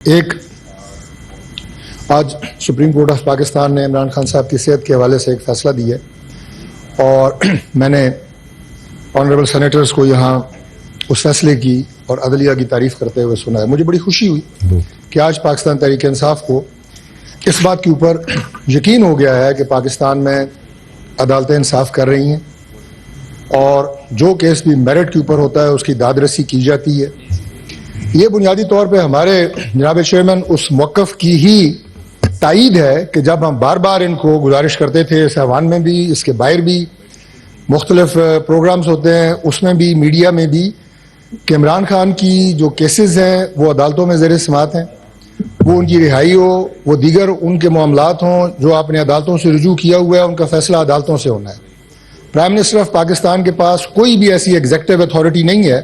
ایک آج supreme court of Pakistan نے عمران خان صاحب کی صحت کے حوالے سے ایک فیصلہ دیا ہے اور میں نے آنریبل سینیٹرز کو یہاں اس فیصلے کی اور عدلیہ کی تعریف کرتے ہوئے سنا ہے. مجھے بڑی خوشی ہوئی کہ آج پاکستان تحریک انصاف کو اس بات کے اوپر یقین ہو گیا ہے کہ پاکستان میں عدالتیں انصاف کر رہی ہیں اور جو کیس بھی میرٹ کے اوپر ہوتا ہے اس کی داد رسی کی جاتی ہے. یہ بنیادی طور پہ ہمارے جناب چیئرمین اس موقف کی ہی تائید ہے کہ جب ہم بار بار ان کو گزارش کرتے تھے اس ایوان میں بھی, اس کے باہر بھی مختلف پروگرامز ہوتے ہیں, اس میں بھی, میڈیا میں بھی, کہ عمران خان کی جو کیسز ہیں وہ عدالتوں میں زیر سماعت ہیں, وہ ان کی رہائی ہو, وہ دیگر ان کے معاملات ہوں جو آپ نے عدالتوں سے رجوع کیا ہوا ہے, ان کا فیصلہ عدالتوں سے ہونا ہے. پرائم منسٹر آف پاکستان کے پاس کوئی بھی ایسی ایگزیکٹو اتھارٹی نہیں ہے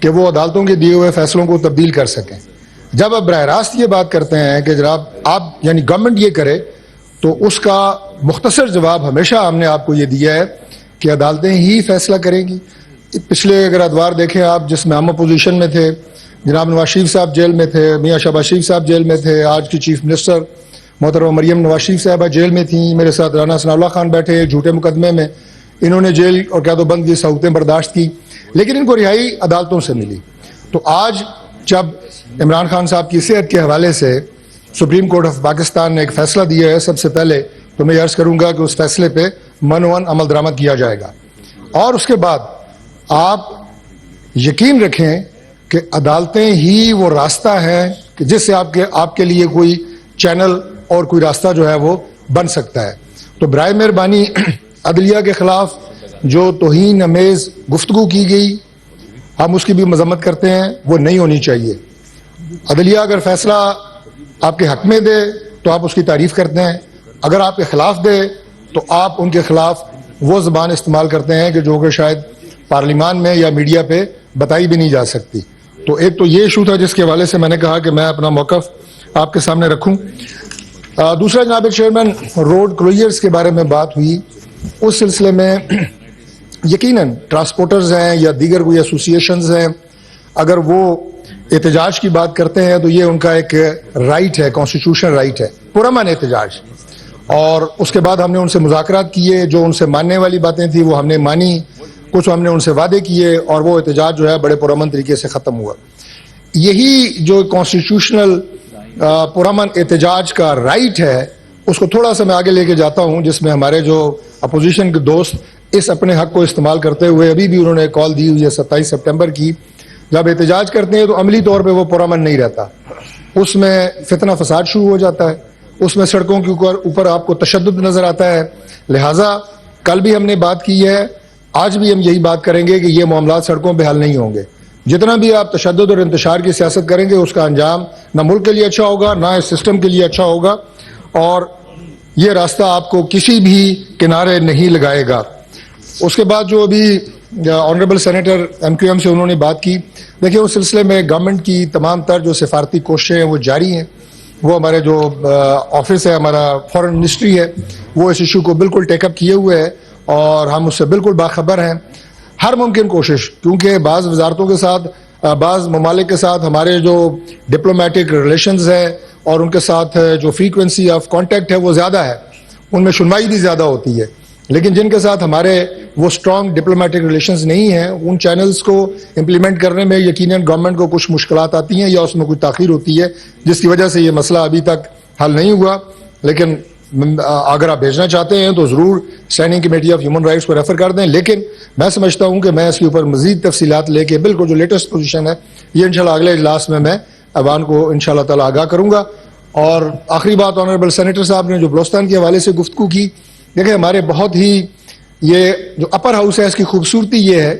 کہ وہ عدالتوں کے دیے ہوئے فیصلوں کو تبدیل کر سکیں. جب آپ براہ راست یہ بات کرتے ہیں کہ جناب آپ یعنی گورنمنٹ یہ کرے, تو اس کا مختصر جواب ہمیشہ ہم نے آپ کو یہ دیا ہے کہ عدالتیں ہی فیصلہ کریں گی. پچھلے اگر ادوار دیکھیں آپ جس میں ہم اپوزیشن میں تھے, جناب نواز شریف صاحب جیل میں تھے, میاں شہباز شریف صاحب جیل میں تھے, آج کی چیف منسٹر محترمہ مریم نواز شریف صاحبہ جیل میں تھیں, میرے ساتھ رانا ثناء اللہ خان بیٹھے جھوٹے مقدمے میں, انہوں نے جیل اور قید و بند کی سہولتیں برداشت کی لیکن ان کو رہائی عدالتوں سے ملی. تو آج جب عمران خان صاحب کی صحت کے حوالے سے سپریم کورٹ آف پاکستان نے ایک فیصلہ دیا ہے, سب سے پہلے تو میں عرض کروں گا کہ اس فیصلے پہ منوان عمل درآمد کیا جائے گا اور اس کے بعد آپ یقین رکھیں کہ عدالتیں ہی وہ راستہ ہیں کہ جس سے آپ کے لیے کوئی چینل اور کوئی راستہ جو ہے وہ بن سکتا ہے. تو برائے مہربانی عدلیہ کے خلاف جو توہین امیز گفتگو کی گئی, ہم اس کی بھی مذمت کرتے ہیں, وہ نہیں ہونی چاہیے. عدلیہ اگر فیصلہ آپ کے حق میں دے تو آپ اس کی تعریف کرتے ہیں, اگر آپ کے خلاف دے تو آپ ان کے خلاف وہ زبان استعمال کرتے ہیں کہ جو کہ شاید پارلیمان میں یا میڈیا پہ بتائی بھی نہیں جا سکتی. تو ایک تو یہ ایشو تھا جس کے حوالے سے میں نے کہا کہ میں اپنا موقف آپ کے سامنے رکھوں. دوسرا جناب چیئرمین, روڈ کلوئرز کے بارے میں بات ہوئی, اس سلسلے میں یقیناً ٹرانسپورٹرز ہیں یا دیگر کوئی ایسوسیشنز ہیں, اگر وہ احتجاج کی بات کرتے ہیں تو یہ ان کا ایک رائٹ ہے, کانسٹیٹیوشنل رائٹ ہے, پرامن احتجاج. اور اس کے بعد ہم نے ان سے مذاکرات کیے, جو ان سے ماننے والی باتیں تھیں وہ ہم نے مانی, کچھ ہم نے ان سے وعدے کیے اور وہ احتجاج جو ہے بڑے پرامن طریقے سے ختم ہوا. یہی جو کانسٹیٹیوشنل پرامن احتجاج کا رائٹ ہے اس کو تھوڑا سا میں آگے لے کے جاتا ہوں, جس میں ہمارے جو اپوزیشن کے دوست اس اپنے حق کو استعمال کرتے ہوئے ابھی بھی انہوں نے کال دی ہوئی ہے 27 سپٹمبر کی, جب احتجاج کرتے ہیں تو عملی طور پہ وہ پرامن نہیں رہتا, اس میں فتنہ فساد شروع ہو جاتا ہے, اس میں سڑکوں کے اوپر آپ کو تشدد نظر آتا ہے. لہٰذا کل بھی ہم نے بات کی ہے, آج بھی ہم یہی بات کریں گے کہ یہ معاملات سڑکوں پہ حل نہیں ہوں گے. جتنا بھی آپ تشدد اور انتشار کی سیاست کریں گے اس کا انجام نہ ملک کے لیے اچھا ہوگا نہ اس سسٹم کے لیے اچھا ہوگا, اور یہ راستہ آپ کو کسی بھی کنارے نہیں لگائے گا. اس کے بعد جو ابھی honourable senator M Q M سے انہوں نے بات کی, دیکھیں اس سلسلے میں گورنمنٹ کی تمام تر جو سفارتی کوششیں ہیں وہ جاری ہیں. وہ ہمارے جو آفس ہے, ہمارا فارن منسٹری ہے, وہ اس ایشو کو بالکل ٹیک اپ کیے ہوئے ہے اور ہم اس سے بالکل باخبر ہیں. ہر ممکن کوشش, کیونکہ بعض وزارتوں کے ساتھ, بعض ممالک کے ساتھ ہمارے جو ڈپلومیٹک ریلیشنز ہیں اور ان کے ساتھ جو فریکوینسی آف کانٹیکٹ ہے وہ زیادہ ہے, ان میں سنوائی بھی زیادہ ہوتی ہے. لیکن جن کے ساتھ ہمارے وہ اسٹرانگ ڈپلومیٹک ریلیشنز نہیں ہیں, ان چینلز کو امپلیمنٹ کرنے میں یقیناً گورنمنٹ کو کچھ مشکلات آتی ہیں یا اس میں کچھ تاخیر ہوتی ہے, جس کی وجہ سے یہ مسئلہ ابھی تک حل نہیں ہوا. لیکن اگر آپ بھیجنا چاہتے ہیں تو ضرور standing committee of human rights کو ریفر کر دیں, لیکن میں سمجھتا ہوں کہ میں اس کے اوپر مزید تفصیلات لے کے بالکل جو لیٹسٹ پوزیشن ہے یہ انشاءاللہ اگلے اجلاس میں ایوان کو انشاءاللہ تعالی آگاہ کروں گا. اور آخری بات, آنریبل سینیٹر صاحب نے جو بلوچستان کے حوالے سے گفتگو کی, دیکھیں ہمارے بہت ہی یہ جو اپر ہاؤس ہے اس کی خوبصورتی یہ ہے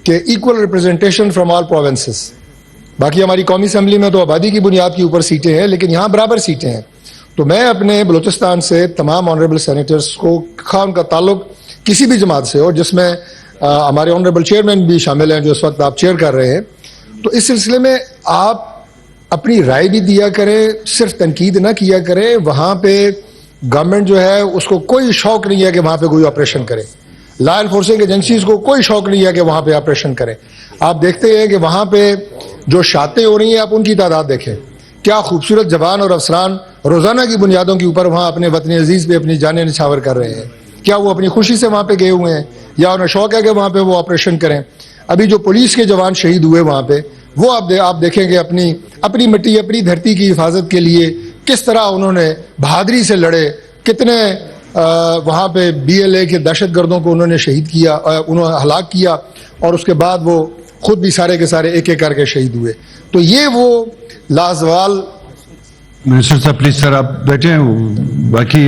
کہ equal representation from all provinces. باقی ہماری قومی اسمبلی میں تو آبادی کی بنیاد کے اوپر سیٹیں ہیں, لیکن یہاں برابر سیٹیں ہیں. تو میں اپنے بلوچستان سے تمام آنریبل سینیٹرز کو, خواہ ان کا تعلق کسی بھی جماعت سے ہو, جس میں ہمارے آنریبل چیئرمین بھی شامل ہیں جو اس وقت آپ چیئر کر رہے ہیں, تو اس سلسلے میں آپ اپنی رائے بھی دیا کریں, صرف تنقید نہ کیا کریں. وہاں پہ گورنمنٹ جو ہے اس کو کوئی شوق نہیں ہے کہ وہاں پہ کوئی آپریشن کرے, لا انفورسنگ ایجنسیز کو کوئی شوق نہیں ہے کہ وہاں پہ آپریشن کریں. آپ دیکھتے ہیں کہ وہاں پہ جو شاتیں ہو رہی ہیں, آپ ان کی تعداد دیکھیں کیا خوبصورت جوان اور افسران روزانہ کی بنیادوں کے اوپر وہاں اپنے وطن عزیز پہ اپنی جانیں نچھاور کر رہے ہیں. کیا وہ اپنی خوشی سے وہاں پہ گئے ہوئے ہیں یا انہیں شوق ہے کہ وہاں پہ وہ آپریشن کریں؟ ابھی جو پولیس کے جوان شہید ہوئے وہاں پہ، وہ آپ دیکھیں گے اپنی مٹی اپنی دھرتی کی حفاظت کے لیے کس طرح انہوں نے بہادری سے لڑے. کتنے وہاں پہ BLA کے دہشت گردوں کو انہوں نے شہید کیا، انہوں نے ہلاک کیا، اور اس کے بعد وہ خود بھی سارے کے سارے ایک ایک کر کے شہید ہوئے. تو یہ وہ لازوال. منسٹر صاحب پلیز سر آپ بیٹھے ہیں، باقی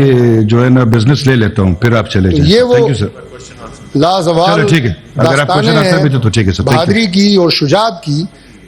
جو ہے نا بزنس لے لیتا ہوں، پھر آپ چلے جائیں. یہ وہ تھینک یو سر. لازوال ٹھیک ہے، اگر آپ کوشچن آنسر بھی تو ٹھیک ہے سر. بہادری کی اور شجاعت کی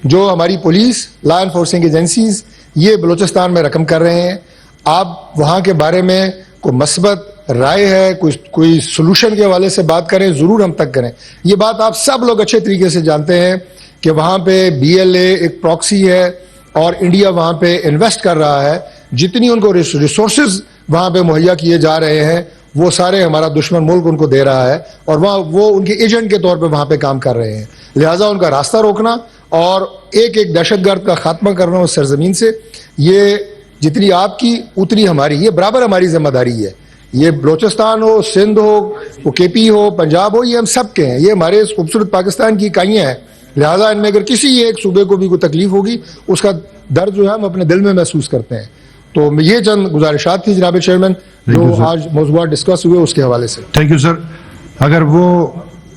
جو ہماری پولیس، لا انفورسنگ ایجنسیز یہ بلوچستان میں رقم کر رہے ہیں. آپ وہاں کے بارے میں کوئی مثبت رائے ہے، کوئی سلوشن کے حوالے سے بات کریں، ضرور ہم تک کریں. یہ بات آپ سب لوگ اچھے طریقے سے جانتے ہیں کہ وہاں پہ BLA ایک پراکسی ہے اور انڈیا وہاں پہ انویسٹ کر رہا ہے. جتنی ان کو ریسورسز وہاں پہ مہیا کیے جا رہے ہیں وہ سارے ہمارا دشمن ملک ان کو دے رہا ہے، اور وہ ان کے ایجنٹ کے طور پہ وہاں پہ کام کر رہے ہیں. لہٰذا ان کا راستہ روکنا اور ایک ایک دہشت گرد کا خاتمہ کرنا اس سرزمین سے، یہ جتنی آپ کی اتنی ہماری، یہ برابر ہماری ذمہ داری ہے. یہ بلوچستان ہو، سندھ ہو، وہ KP ہو، پنجاب ہو، یہ ہم سب کے ہیں. یہ ہمارے اس خوبصورت پاکستان کی اکائیاں ہیں. لہٰذا ان میں اگر کسی ایک صوبے کو بھی کوئی تکلیف ہوگی اس کا درد جو ہے ہم اپنے دل میں محسوس کرتے ہیں. تو یہ چند گزارشات تھی جناب چیئرمین جو آج موضوعات ڈسکس ہوئے اس کے حوالے سے. Thank you sir. اگر وہ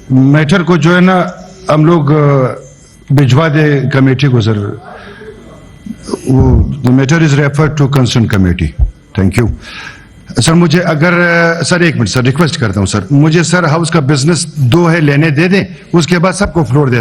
میٹر کو جو ہے نا ہم لوگ بھجوا دے کمیٹی کو سر، the matter is referred to concerned committee. Thank you sir. مجھے اگر سر ایک منٹ سر ریکویسٹ کرتا ہوں سر، مجھے سر ہاؤس کا بزنس 2 ہے لینے دے دیں، اس کے بعد سب کو فلور دے